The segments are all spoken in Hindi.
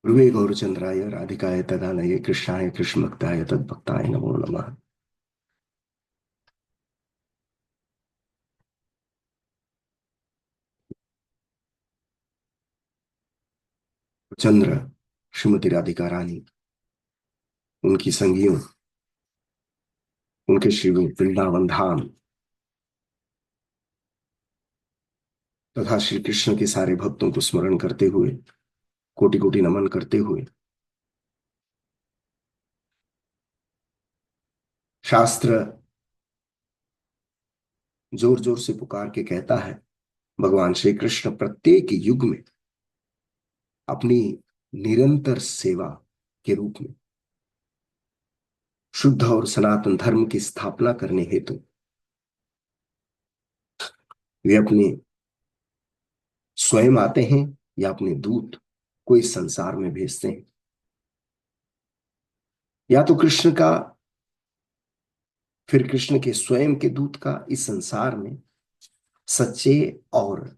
गुरुवे गौरचंद्राय राधिकाय तदालये कृष्णाय कृष्णभक्ताय तद्भक्ताय नमो नमः। चंद्र, श्रीमती राधिका रानी, उनकी संगियों, उनके श्री वृंदावन धाम तथा श्री कृष्ण के सारे भक्तों को स्मरण करते हुए, कोटि कोटि नमन करते हुए, शास्त्र जोर जोर से पुकार के कहता है, भगवान श्री कृष्ण प्रत्येक युग में अपनी निरंतर सेवा के रूप में शुद्ध और सनातन धर्म की स्थापना करने हेतु वे अपने स्वयं आते हैं या अपने दूत को इस संसार में भेजते हैं। या तो कृष्ण का, फिर कृष्ण के स्वयं के दूत का इस संसार में सच्चे और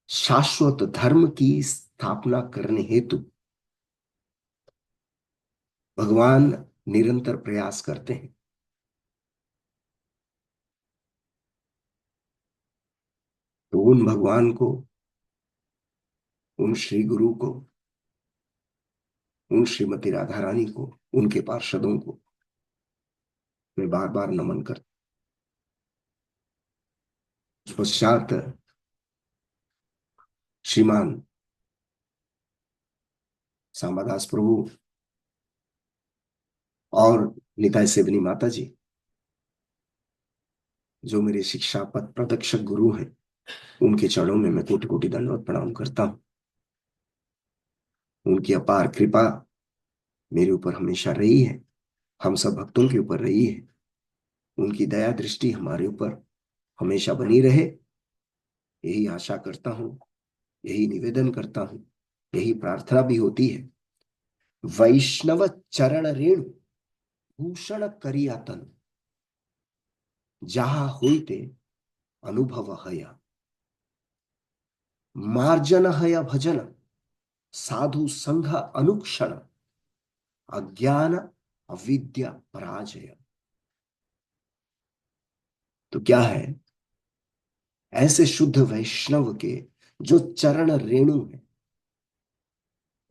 शाश्वत धर्म की स्थापना करने हेतु भगवान निरंतर प्रयास करते हैं। तो उन भगवान को, उन श्री गुरु को, उन श्रीमती राधा रानी को, उनके पार्षदों को मैं बार बार नमन करता हूं। पश्चात श्रीमान श्यामादास प्रभु और निताई सेवनी माता जी, जो मेरे शिक्षा पथ प्रदक्षक गुरु हैं, उनके चरणों में मैं कोटि कोटि दंडवत प्रणाम करता हूं। उनकी अपार कृपा मेरे ऊपर हमेशा रही है, हम सब भक्तों के ऊपर रही है। उनकी दया दृष्टि हमारे ऊपर हमेशा बनी रहे, यही आशा करता हूं, यही निवेदन करता हूं, यही प्रार्थना भी होती है। वैष्णव चरण रेणु भूषण करिया तन, जहा होइते अनुभव हया। मार्जन हय भजन साधु संघ अनुक्षण, अज्ञान अविद्या पराजय। तो क्या है, ऐसे शुद्ध वैष्णव के जो चरण रेणु है,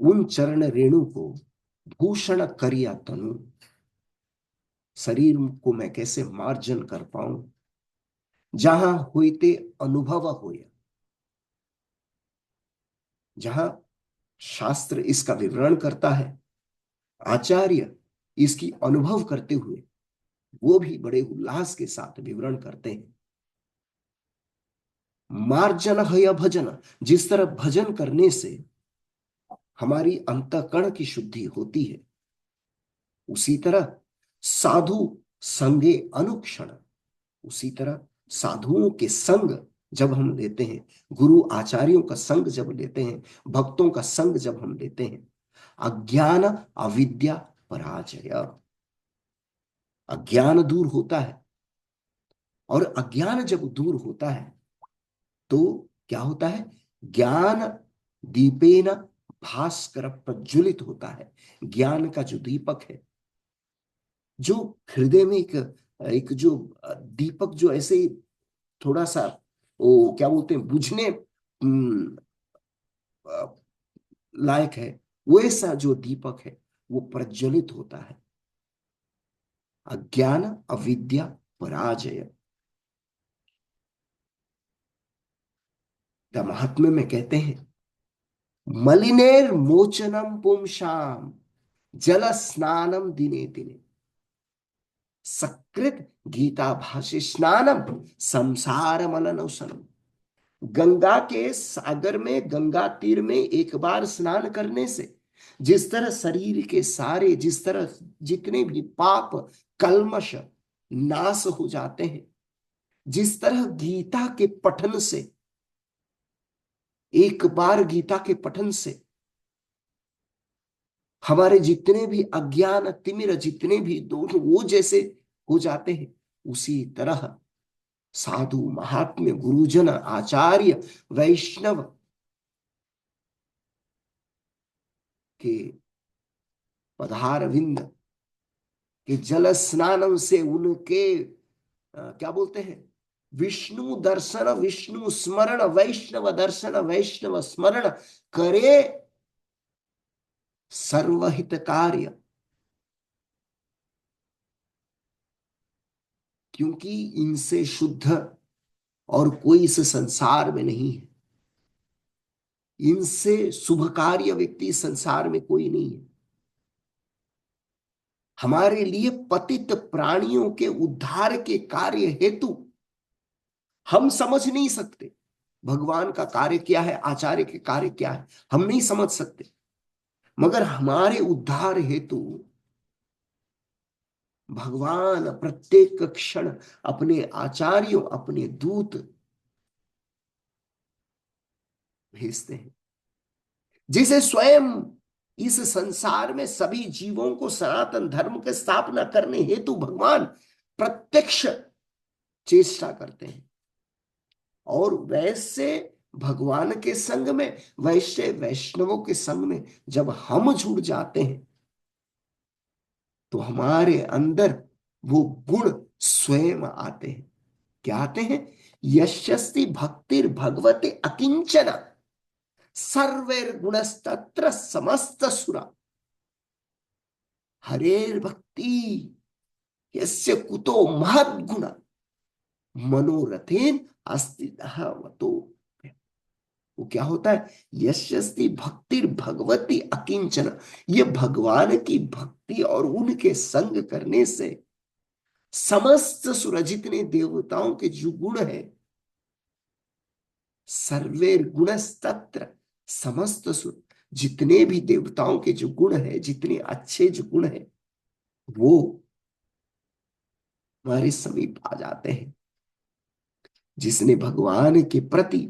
उन चरण रेणु को भूषण करिया तनु, शरीर को मैं कैसे मार्जन कर पाऊं, जहां होते अनुभव होया। जहां शास्त्र इसका विवरण करता है, आचार्य इसकी अनुभव करते हुए वो भी बड़े उल्लास के साथ विवरण करते हैं। मार्जन है भजन, जिस तरह भजन करने से हमारी अंतःकरण की शुद्धि होती है, उसी तरह साधु संगे अनुक्षण, उसी तरह साधुओं के संग जब हम लेते हैं, गुरु आचार्यों का संग जब लेते हैं, भक्तों का संग जब हम लेते हैं, अज्ञान अविद्या पराजय, अज्ञान दूर होता है। और अज्ञान जब दूर होता है तो क्या होता है, ज्ञान दीपेन भास्कर प्रज्वलित होता है। ज्ञान का जो दीपक है, जो हृदय में एक एक जो दीपक जो ऐसे ही थोड़ा सा, वो क्या बोलते हैं, बुझने अ, लायक है, वैसा जो दीपक है वो प्रज्वलित होता है। अज्ञान अविद्या पराजय। महात्म्य में कहते हैं, मलिनेर मोचनम पुंसाम जल स्नानम दिने दिने, सकृत गीता भाषी स्नानम संसार मलनोसनम। गंगा के सागर में, गंगा तीर में एक बार स्नान करने से जिस तरह शरीर के सारे, जिस तरह जितने भी पाप कल्मश नाश हो जाते हैं, जिस तरह गीता के पठन से, एक बार गीता के पठन से हमारे जितने भी अज्ञान तिमिर, जितने भी दोष, वो जैसे हो जाते हैं, उसी तरह साधु महात्म्य गुरुजन आचार्य वैष्णव के पधार विंद के जल स्नानम से उनके क्या बोलते हैं, विष्णु दर्शन विष्णु स्मरण वैष्णव दर्शन वैष्णव स्मरण करे सर्वहित कार्य। क्योंकि इनसे शुद्ध और कोई इस संसार में नहीं है, इनसे शुभ कार्य व्यक्ति संसार में कोई नहीं है। हमारे लिए पतित प्राणियों के उद्धार के कार्य हेतु हम समझ नहीं सकते भगवान का कार्य क्या है, आचार्य के कार्य क्या है, हम नहीं समझ सकते। मगर हमारे उद्धार हेतु भगवान प्रत्येक क्षण अपने आचार्यों अपने दूत भेजते हैं। जिसे स्वयं इस संसार में सभी जीवों को सनातन धर्म के स्थापना करने हेतु भगवान प्रत्यक्ष चेष्टा करते हैं। और वैसे भगवान के संग में, वैसे वैष्णवों के संग में जब हम जुड़ जाते हैं तो हमारे अंदर वो गुण स्वयं आते हैं। क्या आते हैं? यशस्ति भक्तिर भगवते अकिंचन सर्वैर गुणस्तत्र समस्त सुरा हरेर भक्ति यस्य कुतो महद गुण मनोरथेन अस्तिवतो। वो क्या होता है? यशस्ति भक्तिर भगवती अकिंचन, ये भगवान की भक्ति और उनके संग करने से समस्त सुर जितने देवताओं के जो गुण है, सर्वेर गुणस्तत्र समस्त सुर जितने भी देवताओं के जो गुण है, जितने अच्छे जो गुण है, वो हमारे समीप आ जाते हैं। जिसने भगवान के प्रति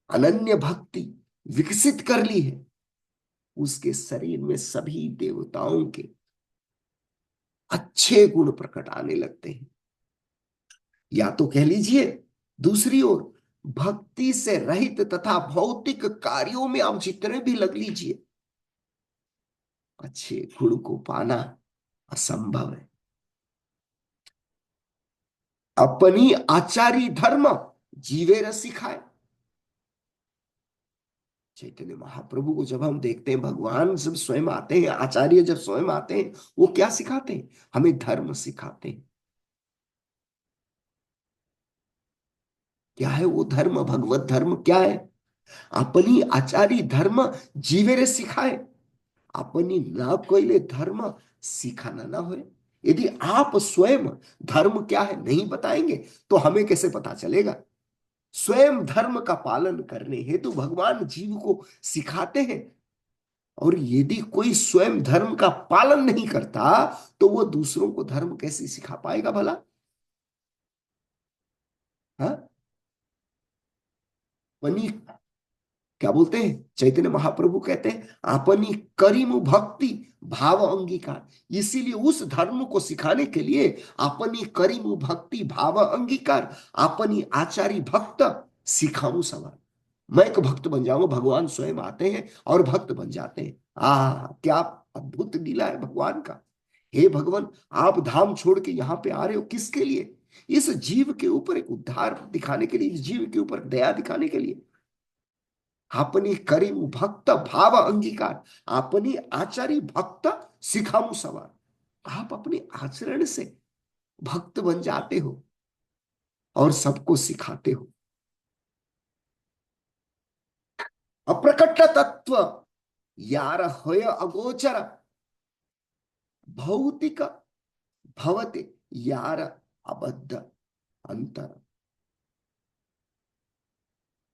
अनन्य भक्ति विकसित कर ली है, उसके शरीर में सभी देवताओं के अच्छे गुण प्रकट आने लगते हैं। या तो कह लीजिए दूसरी ओर, भक्ति से रहित तथा भौतिक कार्यों में आप जितने भी लग लीजिए, अच्छे गुण को पाना असंभव है। अपनी आचारी धर्म जीवे रस सिखाए। चैतन्य महाप्रभु को जब हम देखते हैं, भगवान जब स्वयं आते हैं, आचार्य जब स्वयं आते हैं, वो क्या सिखाते हैं? हमें धर्म सिखाते हैं। क्या है वो धर्म? भगवत धर्म क्या है? अपनी आचारी धर्म जीवे रे सिखाए। अपनी ना कोई धर्म सिखाना ना हो। यदि आप स्वयं धर्म क्या है नहीं बताएंगे तो हमें कैसे पता चलेगा? स्वयं धर्म का पालन करने हेतु भगवान जीव को सिखाते हैं। और यदि कोई स्वयं धर्म का पालन नहीं करता तो वो दूसरों को धर्म कैसे सिखा पाएगा भला? हाँ, अपनी क्या बोलते हैं चैतन्य महाप्रभु कहते हैं, अपनी करीम भक्ति भाव अंगीकार। इसीलिए उस धर्म को सिखाने के लिए अपनी करीम भक्ति भाव अंगीकार, अपनी आचारी भक्त सिखाऊं सवार। मैं एक भक्त बन जाऊंगा, भगवान स्वयं आते हैं और भक्त बन जाते हैं। क्या अद्भुत लीला है भगवान का। हे भगवान, आप धाम छोड़ के यहाँ पे आ रहे हो किसके लिए? इस जीव के ऊपर एक उद्धार दिखाने के लिए, इस जीव के ऊपर दया दिखाने के लिए। अपनी करीम भक्त भाव अंगीकार, अपनी आचारी भक्त सिखाऊ सवार। आप अपने आचरण से भक्त बन जाते हो और सबको सिखाते हो। अप्रकट तत्व यार होय अगोचर भौतिक भवते यार अबद्ध अंतर।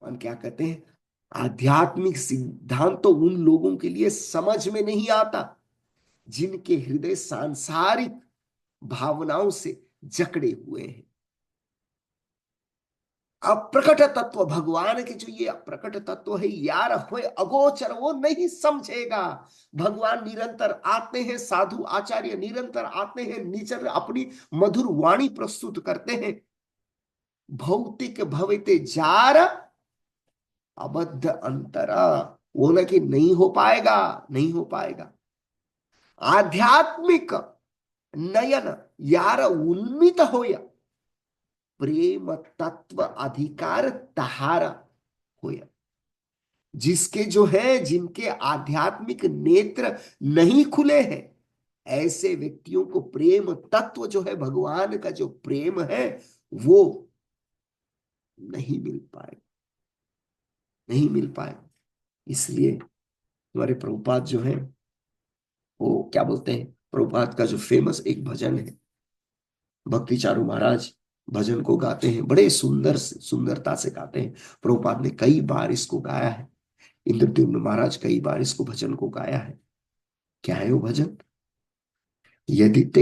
हम क्या कहते हैं? आध्यात्मिक सिद्धांत तो उन लोगों के लिए समझ में नहीं आता जिनके हृदय सांसारिक भावनाओं से जकड़े हुए हैं। अप्रकट तत्व भगवान के जो ये अप्रकट तत्व है यार हुए अगोचर, वो नहीं समझेगा। भगवान निरंतर आते हैं, साधु आचार्य निरंतर आते हैं, निचर अपनी मधुर वाणी प्रस्तुत करते हैं। भौतिक भवते जार अबद्ध अंतरा, वो ना कि नहीं हो पाएगा, नहीं हो पाएगा। आध्यात्मिक नयन यार उन्मित होया, प्रेम तत्व अधिकार तहारा होया। जिसके जो है, जिनके आध्यात्मिक नेत्र नहीं खुले हैं, ऐसे व्यक्तियों को प्रेम तत्व जो है, भगवान का जो प्रेम है, वो नहीं मिल पाए, नहीं मिल पाए। इसलिए हमारे प्रभुपाद जो है, वो क्या बोलते हैं, प्रभुपाद का जो फेमस एक भजन है, भक्ति चारू महाराज भजन को गाते हैं, बड़े सुंदरता से गाते हैं। प्रभुपाद ने कई बार इसको गाया है, इंद्रद्युम्न महाराज कई बार इसको भजन को गाया है। क्या है वो भजन? यदि ते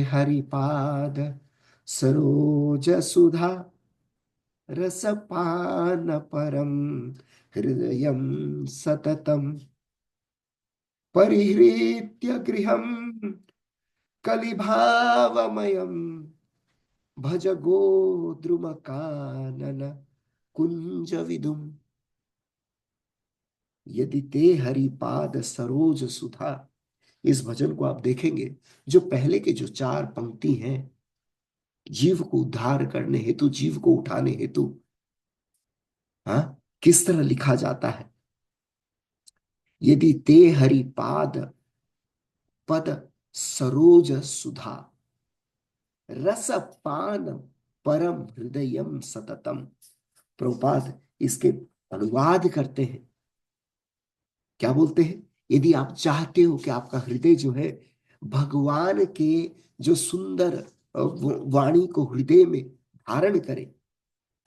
हरिपाद सरोज सुधा रसपान परम हृदयं सततम परिहृत्य गृहं कलिभावमयम् भज गोद्रुमकानन कुंज विदुम। यदि ते हरिपाद सरोज सुधा, इस भजन को आप देखेंगे, जो पहले के जो चार पंक्ति हैं, जीव को उद्धार करने हेतु, जीव को उठाने हेतु, हाँ, किस तरह लिखा जाता है। यदि ते हरिपाद पद सरोज सुधा रस पान परम हृदयम सततम। प्रभुपाद इसके अनुवाद करते हैं, क्या बोलते हैं? यदि आप चाहते हो कि आपका हृदय जो है भगवान के जो सुंदर वाणी को हृदय में धारण करे,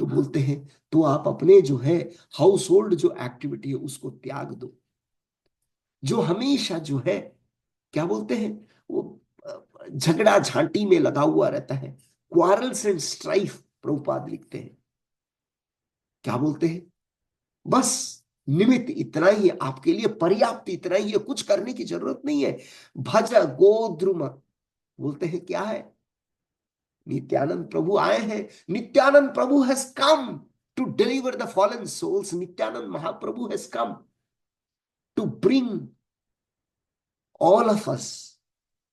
तो बोलते हैं, तो आप अपने जो है हाउस होल्ड जो एक्टिविटी है उसको त्याग दो, जो हमेशा जो है, क्या बोलते हैं, वो झगड़ा झांटी में लगा हुआ रहता है, क्वारल्स एंड स्ट्राइफ। प्रभुपाद लिखते हैं, क्या बोलते हैं, बस निमित्त इतना ही है आपके लिए, पर्याप्त इतना ही है, कुछ करने की जरूरत नहीं है। भज गोद्रुम, बोलते हैं क्या है, नित्यानंद प्रभु आए हैं, Nityananda Prabhu has come to deliver the fallen souls. Nityananda Mahaprabhu has come to bring all of us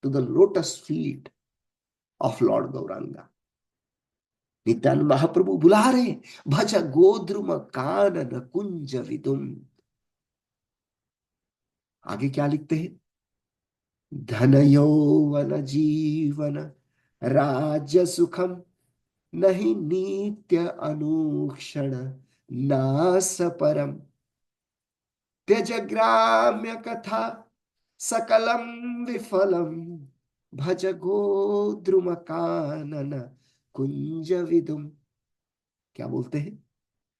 to the lotus feet of Lord Gauranga। Nityananda Mahaprabhu बुला रहे, भज गोद्रुम कानन कुंज विदुम। आगे क्या लिखते हैं, धन यौवन जीवन राज्य सुखम नहीं नित्य अनुक्षण नास परम त्यज ग्राम्य कथा सकलम विफलम भज गोद्रुम कानन कुंज विदुम। क्या बोलते हैं,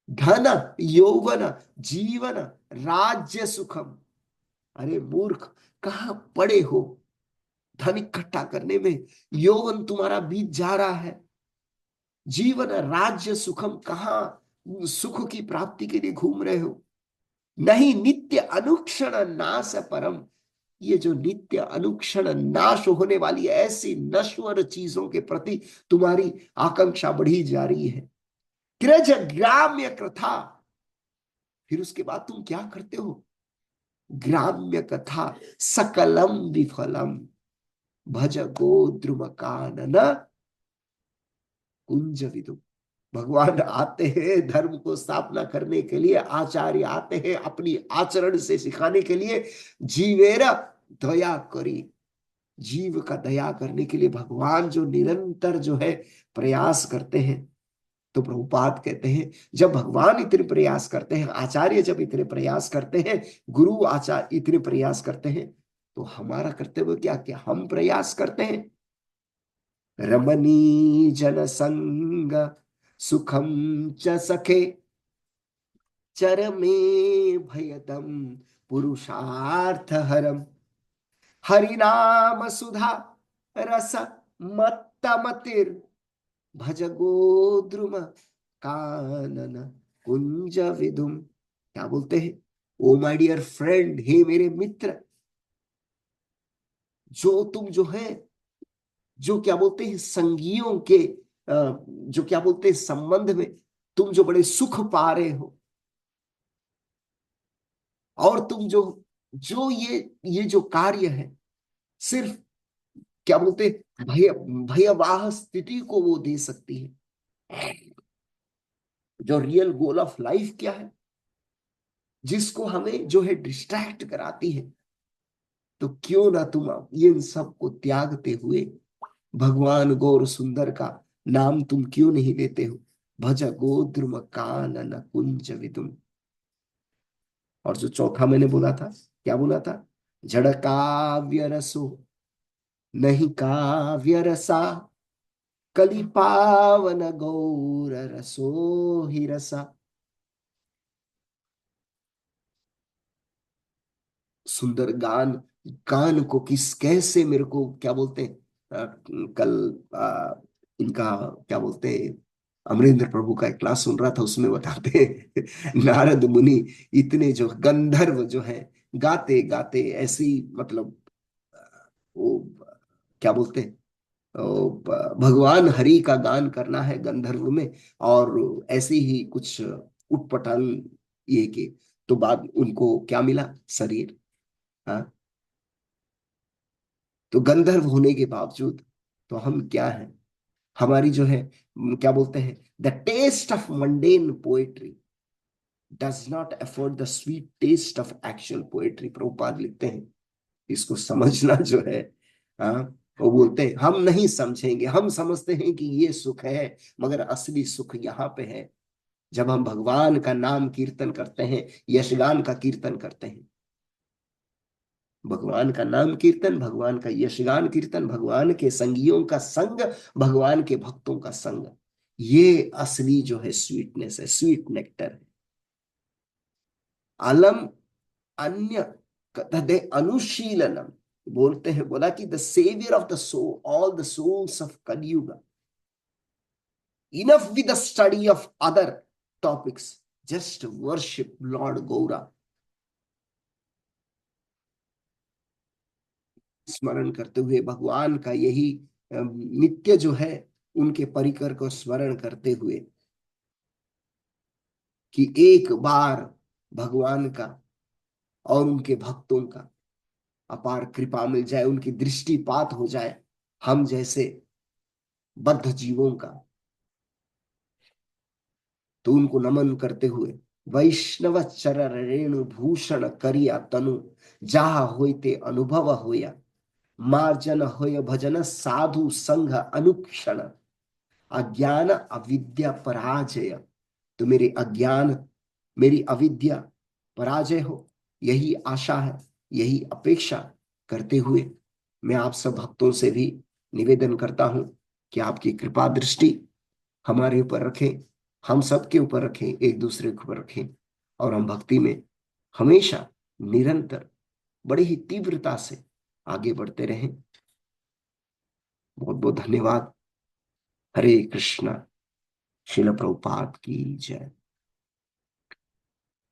धन यौवन जीवन राज्य सुखम। अरे मूर्ख, कहां पड़े हो धन इकट्ठा करने में, यौवन तुम्हारा बीत जा रहा है, जीवन राज्य सुखम, कहां सुख की प्राप्ति के लिए घूम रहे हो। नहीं नित्य अनुक्षण नाश परम, ये जो नित्य अनुक्षण नाश होने वाली ऐसी नश्वर चीजों के प्रति तुम्हारी आकांक्षा बढ़ी जा रही है। कृज ग्राम्य कथा, फिर उसके बाद तुम क्या करते हो, ग्राम्य कथा सकलम विफलम भज गोद्रुम कानन कुंज विदुम। भगवान आते हैं धर्म को स्थापना करने के लिए, आचार्य आते हैं अपनी आचरण से सिखाने के लिए। जीवेरा दया करी, जीव का दया करने के लिए भगवान जो निरंतर जो है प्रयास करते हैं। तो प्रभुपाद कहते हैं, जब भगवान इतने प्रयास करते हैं, आचार्य जब इतने प्रयास करते हैं, गुरु आचार्य इतने प्रयास करते हैं, तो हमारा कर्तव्य क्या, क्या हम प्रयास करते हैं। रमणी जन संग सुखम च सखे चरमे भयदम पुरुषार्थ हरम हरिनाम सुधा रस मत्तमतिर भज गोद्रुम कानन कुंज विदुम। क्या बोलते हैं, ओ माय डियर फ्रेंड, हे मेरे मित्र, जो तुम जो है, जो क्या बोलते हैं संगियों के जो क्या बोलते हैं संबंध में तुम जो बड़े सुख पा रहे हो, और तुम जो जो ये जो कार्य है, सिर्फ क्या बोलते, भय भयवाह स्थिति को वो दे सकती है। जो रियल गोल ऑफ लाइफ क्या है, जिसको हमें जो है डिस्ट्रैक्ट कराती है, तो क्यों ना तुम इन सब को त्यागते हुए भगवान गौर सुंदर का नाम तुम क्यों नहीं लेते हो। भज गोद्रुम कानन कुंज विदुम। और जो चौथा मैंने बोला था, क्या बोला था, जड़ काव्य रसो नहीं काव्य रसा, कलि पावन गौर रसो ही रसा। सुंदर गान, गान को किस कैसे मेरे को क्या बोलते हैं, कल इनका क्या बोलते हैं, अमरेंद्र प्रभु का एक क्लास सुन रहा था, उसमें बताते हैं नारद मुनि इतने जो गंधर्व जो है, गाते गाते ऐसी मतलब वो क्या बोलते हैं, भगवान हरि का गान करना है गंधर्व में, और ऐसे ही कुछ उटपटांग ये के, तो बाद उनको क्या मिला, शरीर। हाँ, तो गंधर्व होने के बावजूद तो हम क्या है, हमारी जो है क्या बोलते हैं, the taste of mundane poetry does not afford the sweet taste of actual poetry, Prabhupada लिखते हैं। इसको समझना जो है, हाँ, वो बोलते हैं हम नहीं समझेंगे, हम समझते हैं कि ये सुख है, मगर असली सुख यहाँ पे है, जब हम भगवान का नाम कीर्तन करते हैं, यशगान का कीर्तन करते हैं। भगवान का नाम कीर्तन, भगवान का यशगान कीर्तन, भगवान के संगियों का संग, भगवान के भक्तों का संग, ये असली जो है स्वीटनेस है, स्वीट नेक्टर है। अलम अन्य तदे अनुशीलनम, बोलते हैं, बोला कि the saviour of the soul, all the souls of Kaliyug, enough with the study of other topics, just worship Lord Gaura. स्मरण करते हुए भगवान का यही नित्य जो है, उनके परिकर को स्मरण करते हुए कि एक बार भगवान का और उनके भक्तों का अपार कृपा मिल जाए, उनकी दृष्टिपात हो जाए हम जैसे बद्ध जीवों का, तो उनको नमन करते हुए, वैष्णव चरण रेणु भूषण करिया तनु, जहा होते अनुभव होया, मार्जन होय भजन साधु संघ अनुक्षण, अज्ञान अविद्या पराजय। तो मेरे अज्ञान, मेरी अविद्या पराजय हो, यही आशा है, यही अपेक्षा करते हुए मैं आप सब भक्तों से भी निवेदन करता हूं कि आपकी कृपा दृष्टि हमारे ऊपर रखें, हम सबके ऊपर रखें, एक दूसरे के ऊपर रखें, और हम भक्ति में हमेशा निरंतर बड़ी ही तीव्रता से आगे बढ़ते रहें। बहुत बहुत धन्यवाद। हरे कृष्णा। शिल प्रभुपाद की जय।